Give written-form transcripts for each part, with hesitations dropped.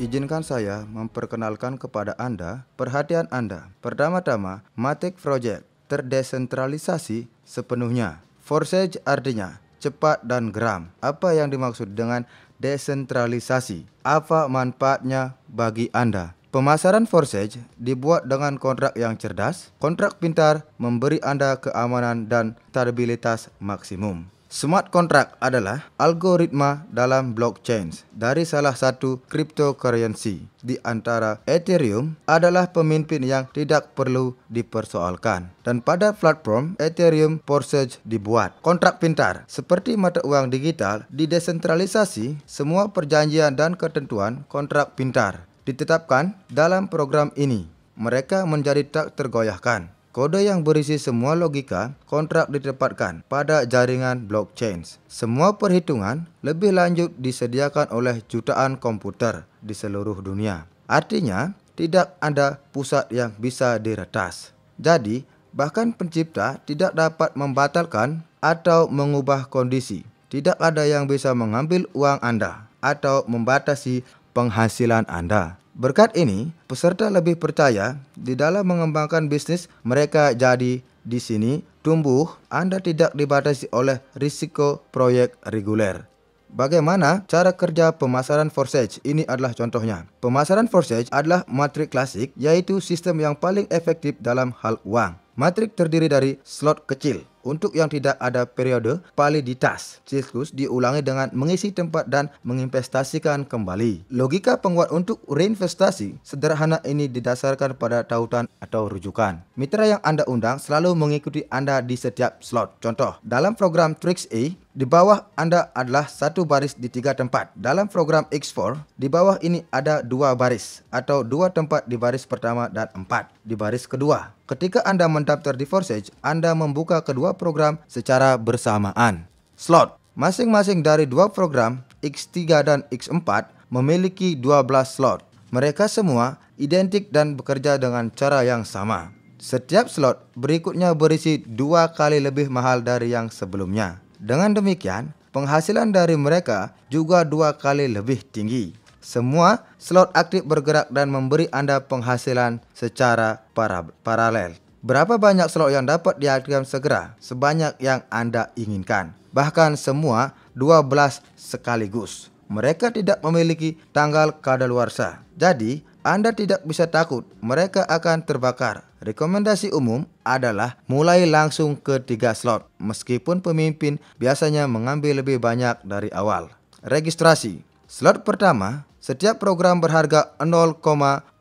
Izinkan saya memperkenalkan kepada Anda perhatian Anda. Pertama-tama, Matic Project terdesentralisasi sepenuhnya. Forsage artinya cepat dan geram. Apa yang dimaksud dengan desentralisasi? Apa manfaatnya bagi Anda? Pemasaran Forsage dibuat dengan kontrak yang cerdas. Kontrak pintar memberi Anda keamanan dan stabilitas maksimum. Smart contract adalah algoritma dalam blockchain dari salah satu cryptocurrency. Di antara Ethereum adalah pemimpin yang tidak perlu dipersoalkan. Dan pada platform Ethereum Forsage dibuat. Kontrak pintar seperti mata uang digital didesentralisasi, semua perjanjian dan ketentuan kontrak pintar ditetapkan dalam program ini. Mereka menjadi tak tergoyahkan. Kode yang berisi semua logika kontrak ditempatkan pada jaringan blockchain. Semua perhitungan lebih lanjut disediakan oleh jutaan komputer di seluruh dunia. Artinya, tidak ada pusat yang bisa diretas. Jadi, bahkan pencipta tidak dapat membatalkan atau mengubah kondisi. Tidak ada yang bisa mengambil uang Anda atau membatasi penghasilan Anda. Berkat ini, peserta lebih percaya di dalam mengembangkan bisnis mereka. Jadi, di sini tumbuh Anda tidak dibatasi oleh risiko proyek reguler. Bagaimana cara kerja pemasaran Forsage? Ini adalah contohnya. Pemasaran Forsage adalah matrik klasik, yaitu sistem yang paling efektif dalam hal uang. Matrik terdiri dari slot kecil. Untuk yang tidak ada periode validitas, siklus diulangi dengan mengisi tempat dan menginvestasikan kembali. Logika penguat untuk reinvestasi sederhana ini didasarkan pada tautan atau rujukan. Mitra yang Anda undang selalu mengikuti Anda di setiap slot. Contoh, dalam program Trix A, di bawah Anda adalah satu baris di 3 tempat. Dalam program X4, di bawah ini ada 2 baris atau 2 tempat di baris pertama dan 4 di baris kedua. Ketika Anda mendaftar di Forsage, Anda membuka kedua program secara bersamaan. Slot. Masing-masing dari 2 program, X3 dan X4, memiliki 12 slot. Mereka semua identik dan bekerja dengan cara yang sama. Setiap slot berikutnya berisi 2 kali lebih mahal dari yang sebelumnya. Dengan demikian, penghasilan dari mereka juga 2 kali lebih tinggi. Semua slot aktif bergerak dan memberi Anda penghasilan secara paralel. Berapa banyak slot yang dapat diaktifkan segera? Sebanyak yang Anda inginkan. Bahkan semua 12 sekaligus. Mereka tidak memiliki tanggal kadaluarsa. Jadi, Anda tidak bisa takut mereka akan terbakar. Rekomendasi umum adalah mulai langsung ke 3 slot. Meskipun pemimpin biasanya mengambil lebih banyak dari awal. Registrasi. Slot pertama, setiap program berharga 0,025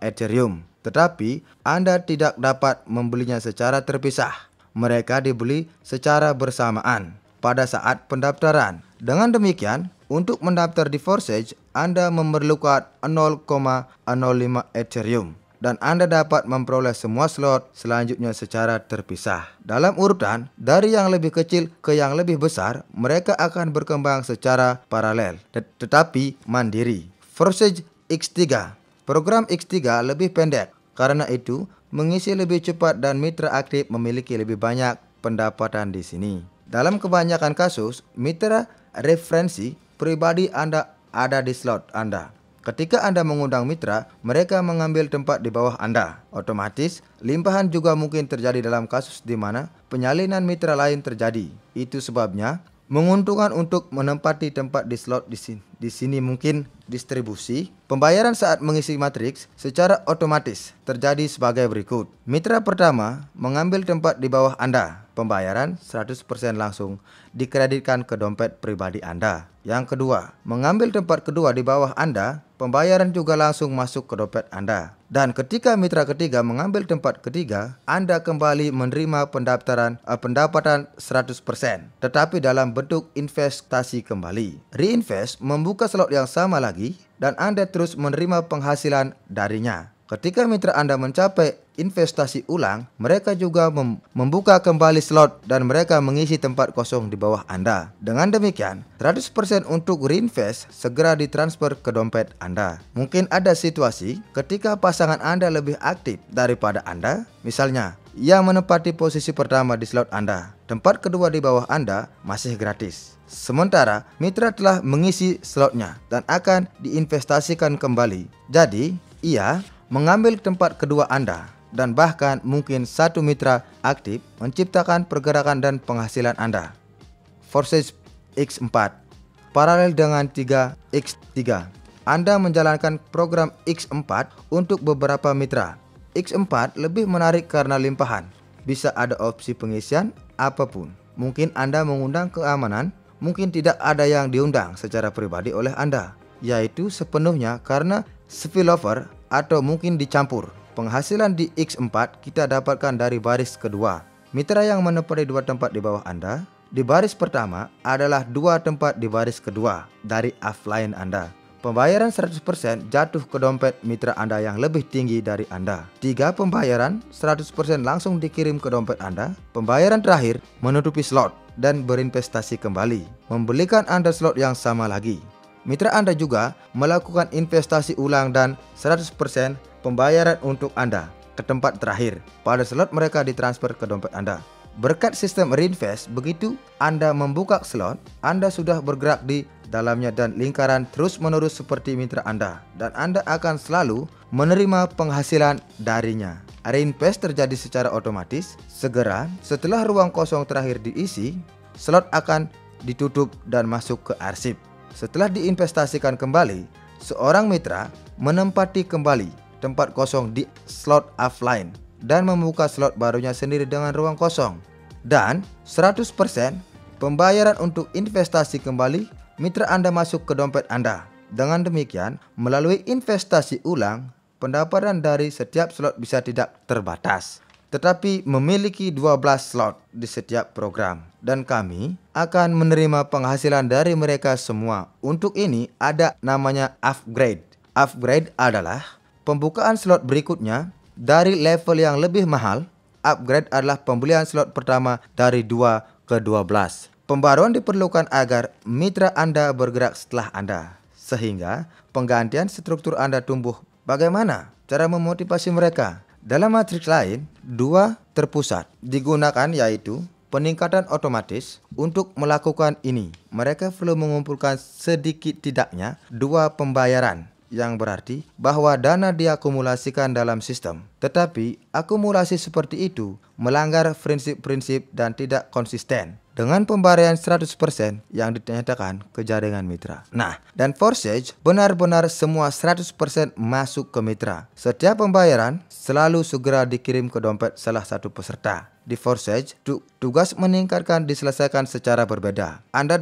Ethereum. Tetapi Anda tidak dapat membelinya secara terpisah. Mereka dibeli secara bersamaan pada saat pendaftaran. Dengan demikian, untuk mendaftar di Forsage, Anda memerlukan 0,05 Ethereum. Dan Anda dapat memperoleh semua slot selanjutnya secara terpisah. Dalam urutan, dari yang lebih kecil ke yang lebih besar, mereka akan berkembang secara paralel, tetapi mandiri. Forsage X3. Program X3 lebih pendek. Karena itu, mengisi lebih cepat dan mitra aktif memiliki lebih banyak pendapatan di sini. Dalam kebanyakan kasus, mitra referensi pribadi Anda ada di slot Anda. Ketika Anda mengundang mitra, mereka mengambil tempat di bawah Anda. Otomatis, limpahan juga mungkin terjadi dalam kasus di mana penyalinan mitra lain terjadi. Itu sebabnya, menguntungkan untuk menempati tempat di slot di sini mungkin distribusi. Pembayaran saat mengisi matriks secara otomatis terjadi sebagai berikut. Mitra pertama mengambil tempat di bawah Anda. Pembayaran 100% langsung dikreditkan ke dompet pribadi Anda. Yang kedua, mengambil tempat kedua di bawah Anda, pembayaran juga langsung masuk ke dompet Anda. Dan ketika mitra ketiga mengambil tempat ketiga, Anda kembali menerima pendapatan 100%, tetapi dalam bentuk investasi kembali. Reinvest membuka slot yang sama lagi dan Anda terus menerima penghasilan darinya. Ketika mitra Anda mencapai investasi ulang, mereka juga membuka kembali slot dan mereka mengisi tempat kosong di bawah Anda. Dengan demikian, 100% untuk reinvest segera ditransfer ke dompet Anda. Mungkin ada situasi ketika pasangan Anda lebih aktif daripada Anda. Misalnya, yang menempati posisi pertama di slot Anda. Tempat kedua di bawah Anda masih gratis. Sementara mitra telah mengisi slotnya dan akan diinvestasikan kembali. Jadi, ia mengambil tempat kedua Anda dan bahkan mungkin satu mitra aktif menciptakan pergerakan dan penghasilan Anda. Forsage X4 paralel dengan 3x3. Anda menjalankan program X4 untuk beberapa mitra. X4 lebih menarik karena limpahan. Bisa ada opsi pengisian apapun. Mungkin Anda mengundang keamanan, mungkin tidak ada yang diundang secara pribadi oleh Anda, yaitu sepenuhnya karena spillover atau mungkin dicampur. Penghasilan di X4 kita dapatkan dari baris kedua. Mitra yang menempati 2 tempat di bawah Anda di baris pertama adalah 2 tempat di baris kedua dari offline Anda. Pembayaran 100% jatuh ke dompet mitra Anda yang lebih tinggi dari Anda. 3 pembayaran 100% langsung dikirim ke dompet Anda. Pembayaran terakhir menutupi slot dan berinvestasi kembali, membelikan Anda slot yang sama lagi. Mitra Anda juga melakukan investasi ulang dan 100% pembayaran untuk Anda ke tempat terakhir pada slot mereka ditransfer ke dompet Anda. Berkat sistem reinvest, begitu Anda membuka slot, Anda sudah bergerak di dalamnya dan lingkaran terus-menerus seperti mitra Anda, dan Anda akan selalu menerima penghasilan darinya. Reinvest terjadi secara otomatis. Segera setelah ruang kosong terakhir diisi, slot akan ditutup dan masuk ke arsip. Setelah diinvestasikan kembali, seorang mitra menempati kembali tempat kosong di slot offline dan membuka slot barunya sendiri dengan ruang kosong. Dan 100% pembayaran untuk investasi kembali mitra Anda masuk ke dompet Anda. Dengan demikian, melalui investasi ulang, pendapatan dari setiap slot bisa tidak terbatas, tetapi memiliki 12 slot di setiap program. Dan kami akan menerima penghasilan dari mereka semua. Untuk ini ada namanya upgrade. Upgrade adalah pembukaan slot berikutnya dari level yang lebih mahal. Upgrade adalah pembelian slot pertama dari 2 ke 12. Pembaruan diperlukan agar mitra Anda bergerak setelah Anda, sehingga penggantian struktur Anda tumbuh. Bagaimana cara memotivasi mereka? Dalam matriks lain, 2 terpusat digunakan, yaitu peningkatan otomatis. Untuk melakukan ini, mereka perlu mengumpulkan sedikit tidaknya 2 pembayaran, yang berarti bahwa dana diakumulasikan dalam sistem. Tetapi akumulasi seperti itu melanggar prinsip-prinsip dan tidak konsisten dengan pembayaran 100% yang dinyatakan ke jaringan mitra. Nah, dan Forsage benar-benar semua 100% masuk ke mitra. Setiap pembayaran selalu segera dikirim ke dompet salah satu peserta. Di Forsage, tugas meningkatkan diselesaikan secara berbeda. Anda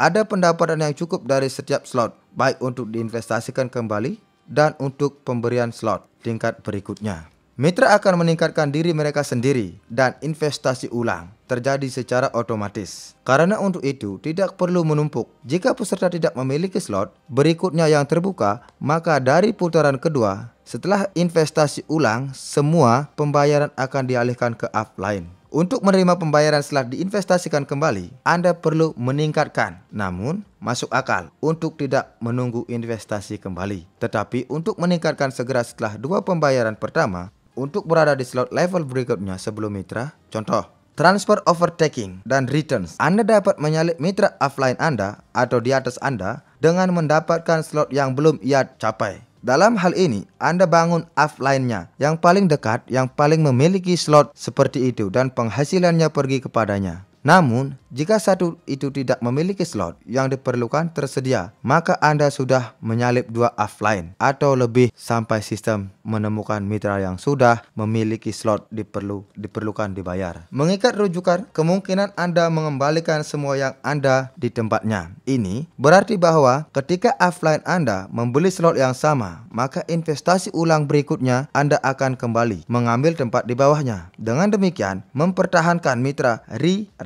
ada pendapatan yang cukup dari setiap slot, baik untuk diinvestasikan kembali dan untuk pemberian slot tingkat berikutnya. Mitra akan meningkatkan diri mereka sendiri dan investasi ulang terjadi secara otomatis. Karena untuk itu tidak perlu menumpuk. Jika peserta tidak memiliki slot berikutnya yang terbuka, maka dari putaran kedua setelah investasi ulang, semua pembayaran akan dialihkan ke offline. Untuk menerima pembayaran setelah diinvestasikan kembali, Anda perlu meningkatkan, namun masuk akal untuk tidak menunggu investasi kembali. Tetapi untuk meningkatkan segera setelah 2 pembayaran pertama, untuk berada di slot level berikutnya sebelum mitra. Contoh, transfer overtaking dan returns. Anda dapat menyalip mitra offline Anda atau di atas Anda dengan mendapatkan slot yang belum ia capai. Dalam hal ini, Anda bangun offline-nya yang paling dekat, yang paling memiliki slot seperti itu dan penghasilannya pergi kepadanya. Namun, jika satu itu tidak memiliki slot yang diperlukan tersedia, maka Anda sudah menyalip 2 offline atau lebih sampai sistem menemukan mitra yang sudah memiliki slot diperlukan dibayar. Mengikat rujukan, kemungkinan Anda mengembalikan semua yang Anda di tempatnya. Ini berarti bahwa ketika offline Anda membeli slot yang sama, maka investasi ulang berikutnya Anda akan kembali mengambil tempat di bawahnya. Dengan demikian, mempertahankan mitra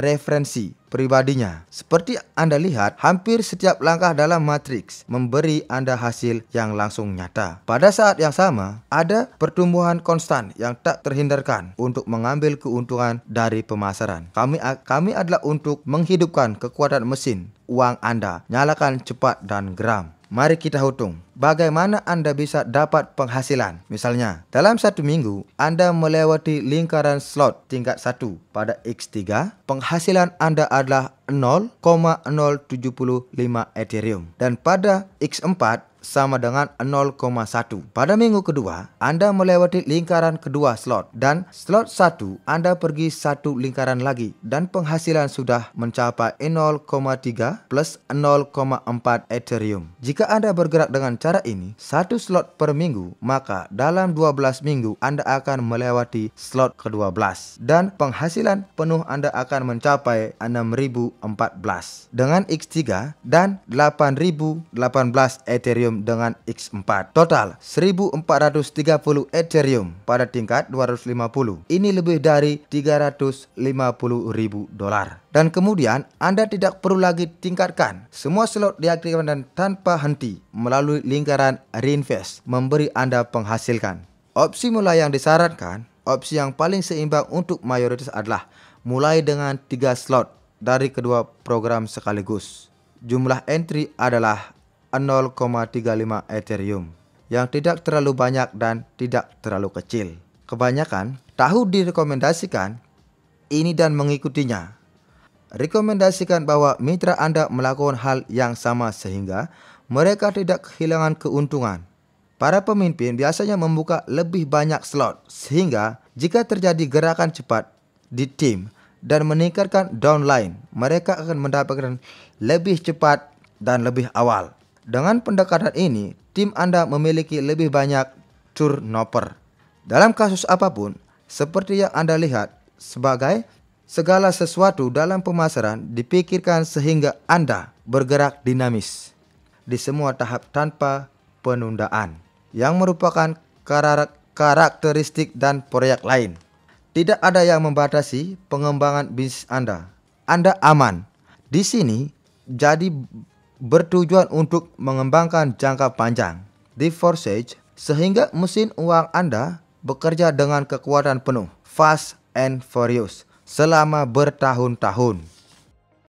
referensi pribadinya. Seperti Anda lihat, hampir setiap langkah dalam matriks memberi Anda hasil yang langsung nyata. Pada saat yang sama, ada pertumbuhan konstan yang tak terhindarkan untuk mengambil keuntungan dari pemasaran. Kami adalah untuk menghidupkan kekuatan mesin uang Anda. Nyalakan cepat dan geram. Mari kita hitung bagaimana Anda bisa dapat penghasilan. Misalnya, dalam 1 minggu Anda melewati lingkaran slot tingkat 1 pada X3, penghasilan Anda adalah 0,075 Ethereum. Dan pada X4 sama dengan 0,1. Pada minggu kedua, Anda melewati lingkaran kedua slot, dan slot 1 Anda pergi 1 lingkaran lagi, dan penghasilan sudah mencapai 0,3 plus 0,4 Ethereum. Jika Anda bergerak dengan cara ini, 1 slot per minggu, maka dalam 12 minggu Anda akan melewati slot ke-12, dan penghasilan penuh Anda akan mencapai 6.014 dengan X3 dan 8.018 Ethereum dengan X4. Total 1.430 Ethereum pada tingkat 250. Ini lebih dari $350.000. Dan kemudian Anda tidak perlu lagi tingkatkan. Semua slot diaktifkan dan tanpa henti melalui lingkaran reinvest memberi Anda penghasilkan. Opsi mulai yang disarankan, opsi yang paling seimbang untuk mayoritas adalah mulai dengan 3 slot dari kedua program sekaligus. Jumlah entry adalah 0,35 Ethereum, yang tidak terlalu banyak dan tidak terlalu kecil. Kebanyakan tahu direkomendasikan ini dan mengikutinya. Rekomendasikan bahwa mitra Anda melakukan hal yang sama sehingga mereka tidak kehilangan keuntungan. Para pemimpin biasanya membuka lebih banyak slot sehingga jika terjadi gerakan cepat di tim dan meningkatkan downline, mereka akan mendapatkan lebih cepat dan lebih awal. Dengan pendekatan ini, tim Anda memiliki lebih banyak turnover. Dalam kasus apapun, seperti yang Anda lihat, sebagai segala sesuatu dalam pemasaran dipikirkan sehingga Anda bergerak dinamis di semua tahap tanpa penundaan, yang merupakan karakteristik dan proyek lain. Tidak ada yang membatasi pengembangan bisnis Anda. Anda aman. Di sini jadi bertujuan untuk mengembangkan jangka panjang di Forsage sehingga mesin uang Anda bekerja dengan kekuatan penuh, fast and furious, selama bertahun-tahun.